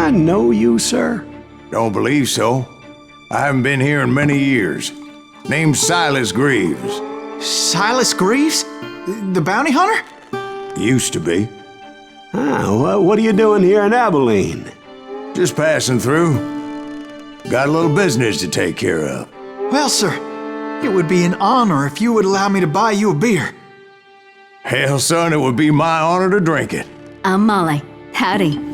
I know you, sir? Don't believe so. I haven't been here in many years. Name's Silas Greaves. Silas Greaves? The bounty hunter? Used to be. What are you doing here in Abilene? Just passing through. Got a little business to take care of. Well, sir, it would be an honor if you would allow me to buy you a beer. Hell, son, it would be my honor to drink it. I'm Molly. Howdy.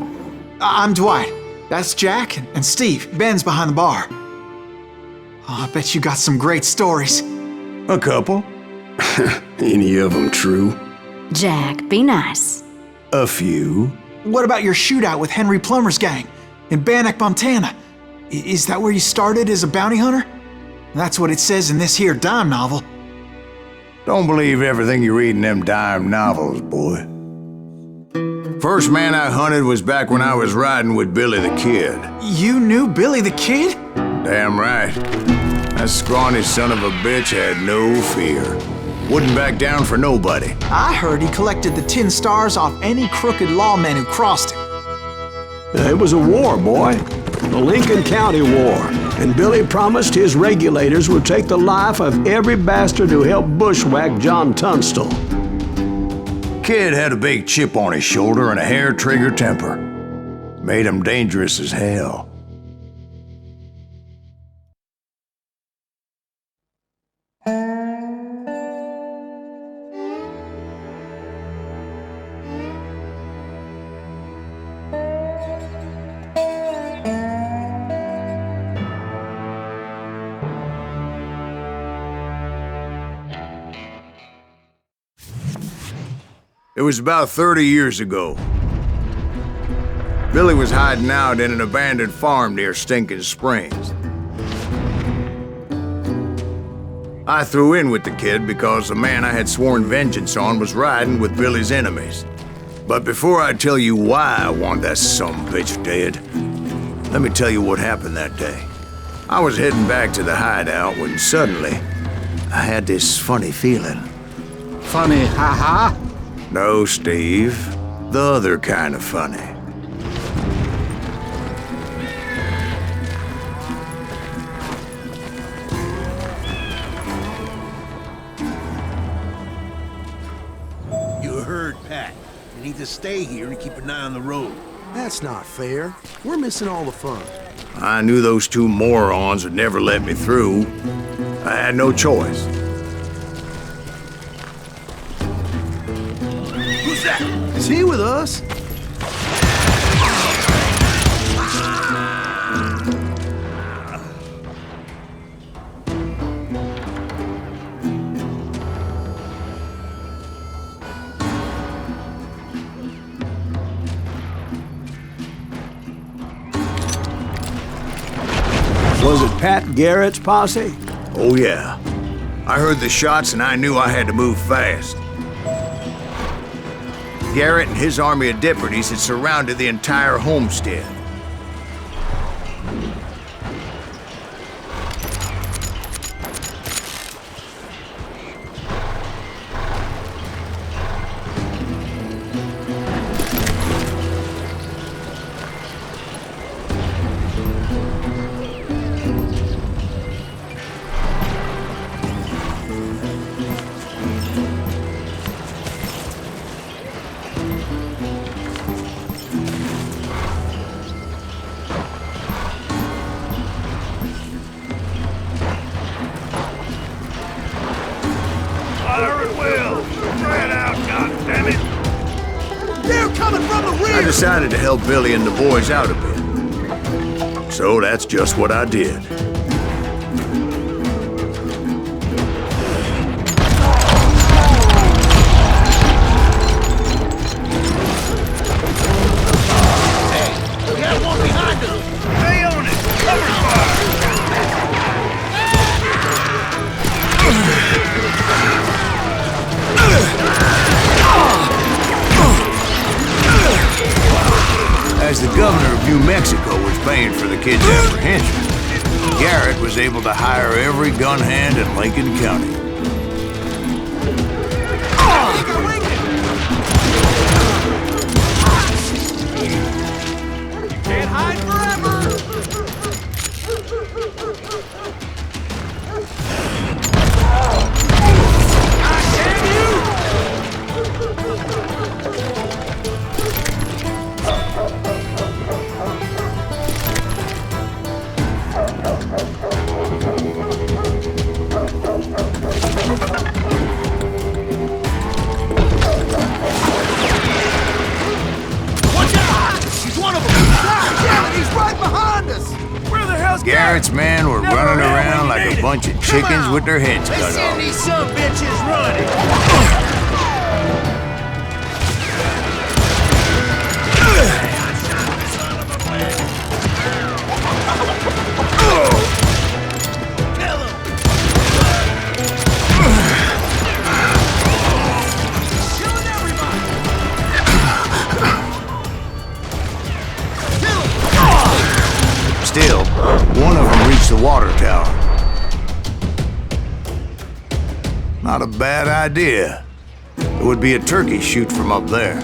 I'm Dwight. That's Jack and Steve. Ben's behind the bar. Oh, I bet you got some great stories. A couple. Any of them true? Jack, be nice. A few. What about your shootout with Henry Plummer's gang in Bannock, Montana? Is that where you started as a bounty hunter? That's what it says in this here dime novel. Don't believe everything you read in them dime novels, boy. First man I hunted was back when I was riding with Billy the Kid. You knew Billy the Kid? Damn right. That scrawny son of a bitch had no fear. Wouldn't back down for nobody. I heard he collected the 10 stars off any crooked lawman who crossed him. It was a war, boy. The Lincoln County War. And Billy promised his regulators would take the life of every bastard who helped bushwhack John Tunstall. Kid had a big chip on his shoulder and a hair-trigger temper. Made him dangerous as hell. It was about 30 years ago. Billy was hiding out in an abandoned farm near Stinkin Springs. I threw in with the kid because the man I had sworn vengeance on was riding with Billy's enemies. But before I tell you why I want that sumbitch dead, let me tell you what happened that day. I was heading back to the hideout when suddenly I had this funny feeling. Funny, ha-ha? No, Steve. The other kind of funny. You heard Pat. You need to stay here and keep an eye on the road. That's not fair. We're missing all the fun. I knew those two morons would never let me through. I had no choice. Who's that? Is he with us? Was it Pat Garrett's posse? Oh, yeah. I heard the shots and I knew I had to move fast. Garrett and his army of deputies had surrounded the entire homestead. I decided to help Billy and the boys out a bit. So that's just what I did. Hey, we got one behind us. Stay on it. Cover fire. As the governor of New Mexico was paying for the kid's apprehension, Garrett was able to hire every gun hand in Lincoln County. Can't hide forever! Garrett's men were running around like a bunch of chickens with their heads cut off. These some bitches running! Still, one of them reached the water tower. Not a bad idea. It would be a turkey shoot from up there.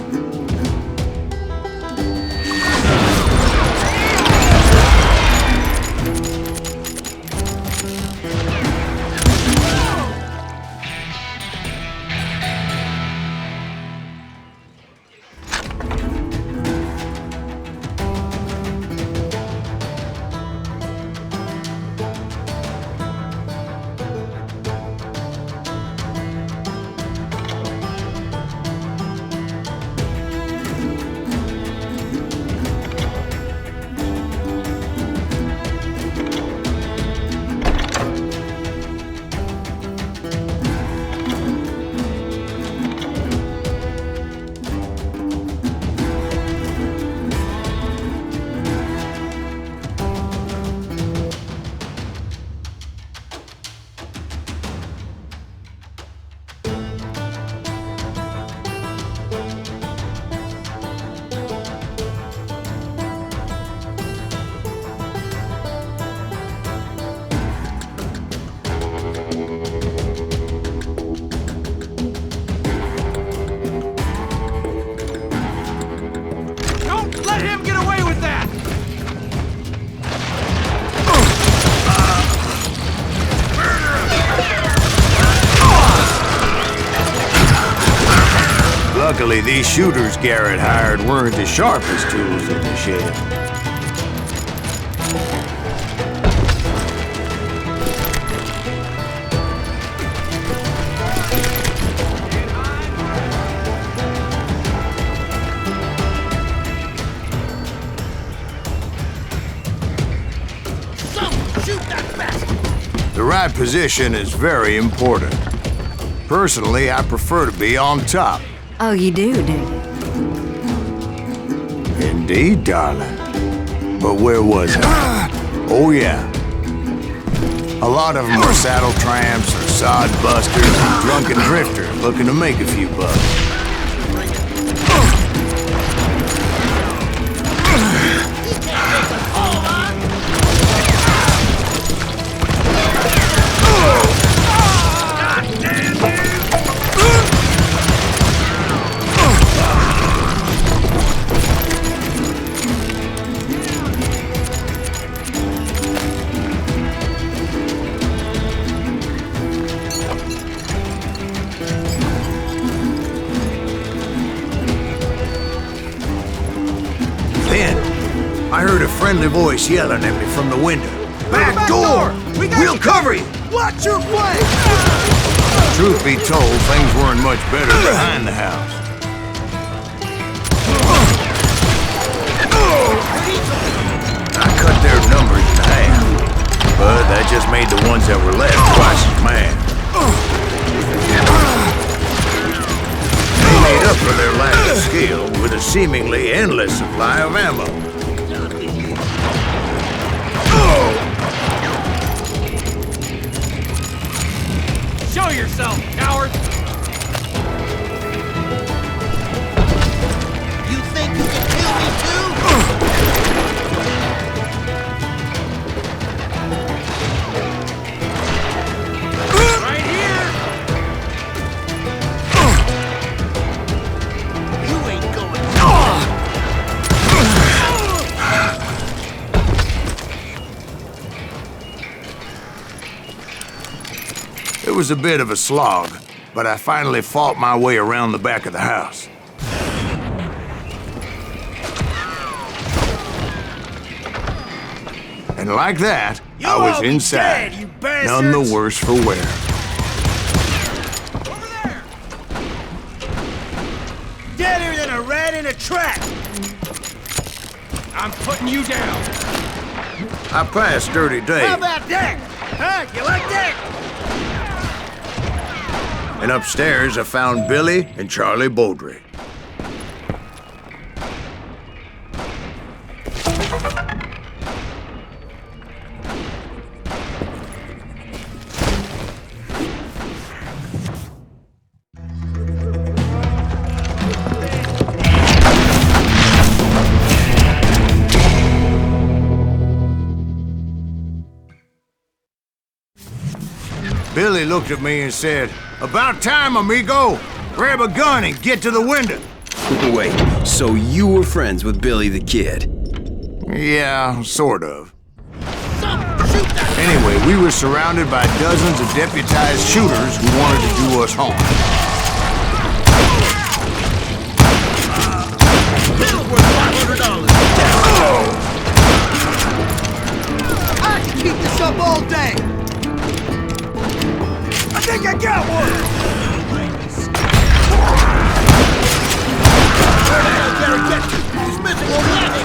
Luckily, these shooters Garrett hired weren't the sharpest tools in the shed. The right position is very important. Personally, I prefer to be on top. Oh, you do you? Indeed, darling. But where was I? Oh, yeah. A lot of them are saddle tramps or sod busters and drunken drifters looking to make a few bucks. I heard a friendly voice yelling at me from the window. Back door! We'll cover you! Watch your flank! Truth be told, things weren't much better behind the house. I cut their numbers in half, but that just made the ones that were left twice as mad. They made up for their lack of skill with a seemingly endless supply of ammo. Show yourself, coward! You think you can kill me too? Right here! You ain't going. It was a bit of a slog, but I finally fought my way around the back of the house. And like that, I was inside, none the worse for wear. Over there! Deader than a rat in a trap! I'm putting you down. I passed Dirty Dave. How about that? Huh? You like that? And upstairs, I found Billy and Charlie Beaudry. Billy looked at me and said, "About time, amigo! Grab a gun and get to the window!" Wait, so you were friends with Billy the Kid? Yeah, sort of. Anyway, we were surrounded by dozens of deputized shooters who wanted to do us harm. I can keep this up all day! I think I got one! Where the hell Garrett get to? He's missing one leg!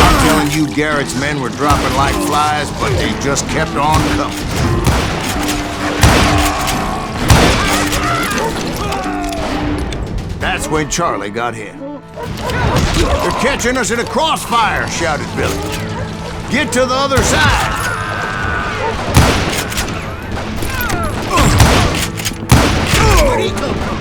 I'm telling you, Garrett's men were dropping like flies, but they just kept on coming. That's when Charlie got hit. "They're catching us in a crossfire," shouted Billy. "Get to the other side!" Where'd he come from?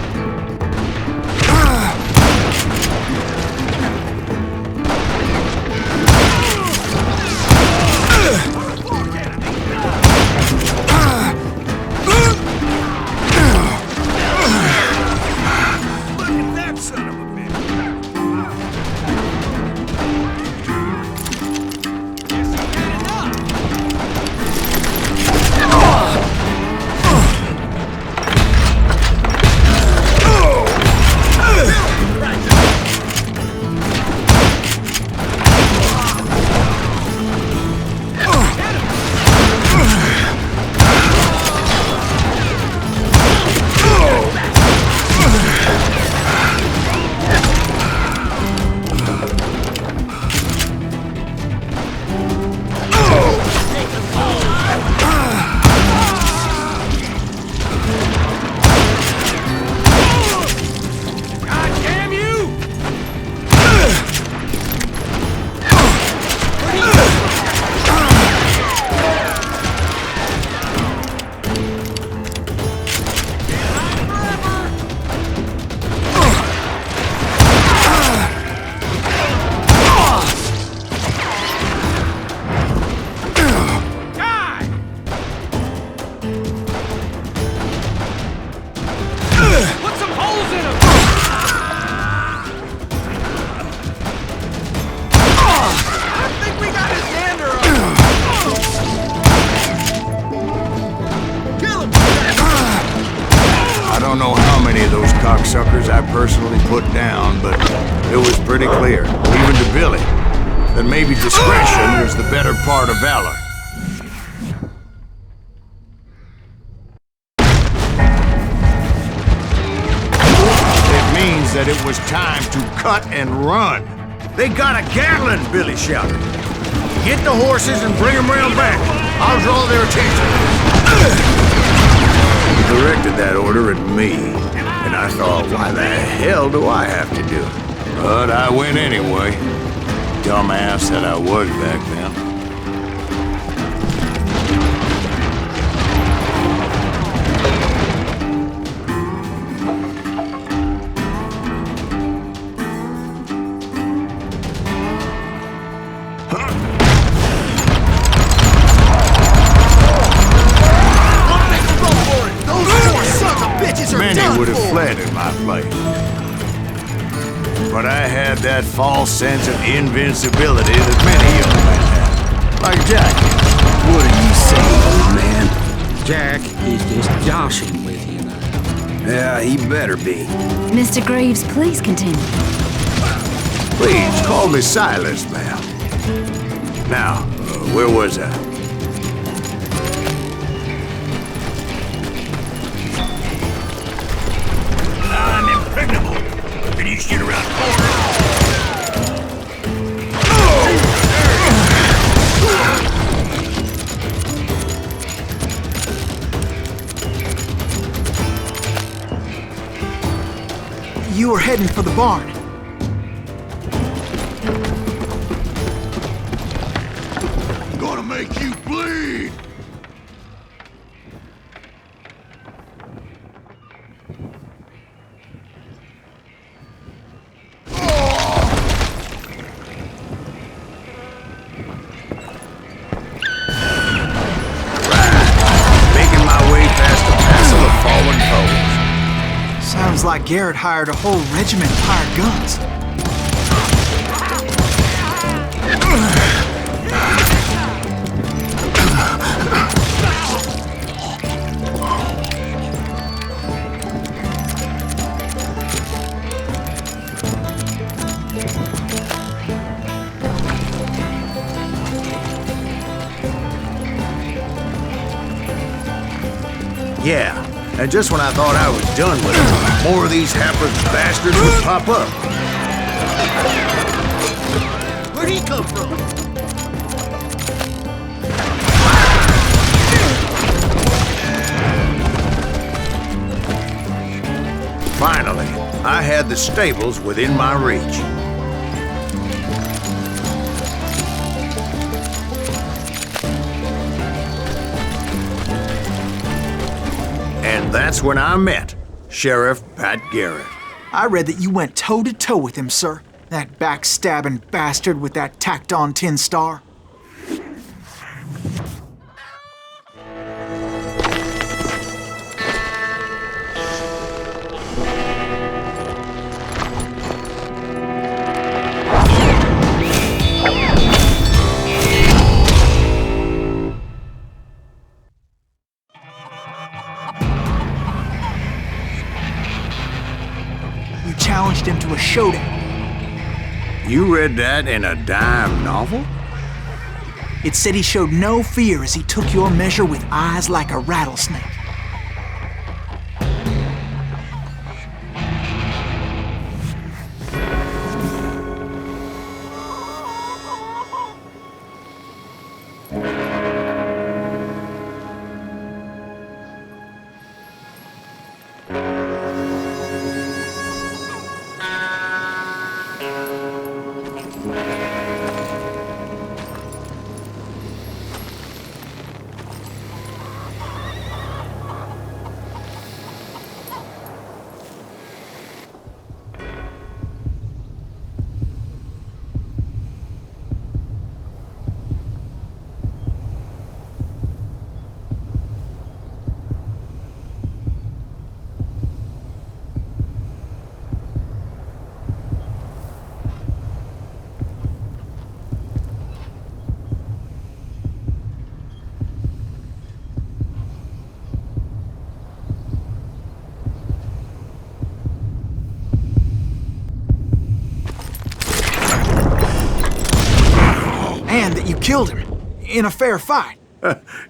Cocksuckers I personally put down, but it was pretty clear, even to Billy, that maybe discretion was the better part of valor. It means that it was time to cut and run. "They got a Gatling!" Billy shouted. "Get the horses and bring them round back. I'll draw their attention." He directed that order at me. And I thought, why the hell do I have to do it? But I went anyway. Dumbass that I was back then. Many would have fled in my place. But I had that false sense of invincibility that many young men have. Like Jack. What are you saying, old man? Jack, he's just joshing with you now. Yeah, he better be. Mr. Greaves, please continue. Please, call me Silas, ma'am. Now, where was I? I'm impregnable. Can you shoot around corners? You were heading for the barn. Gonna make you bleed! Making my way past a passel of fallen foes. Sounds like Garrett hired a whole regiment of hired guns. Yeah, and just when I thought I was done with it, more of these hapless bastards would pop up. Where'd he come from? Finally, I had the stables within my reach. And that's when I met Sheriff Pat Garrett. I read that you went toe-to-toe with him, sir. That backstabbing bastard with that tacked-on tin star. You challenged him to a showdown. You read that in a dime novel? It said he showed no fear as he took your measure with eyes like a rattlesnake. And that you killed him in a fair fight.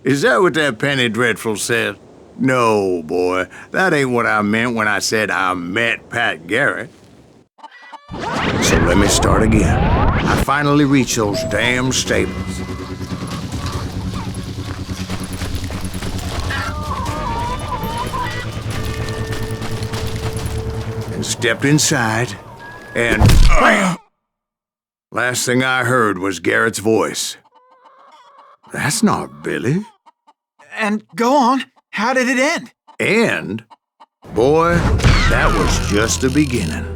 Is that what that penny dreadful said? No, boy. That ain't what I meant when I said I met Pat Garrett. So let me start again. I finally reached those damn stables. And stepped inside, and last thing I heard was Garrett's voice. That's not Billy. And go on, how did it end? And, boy, that was just the beginning.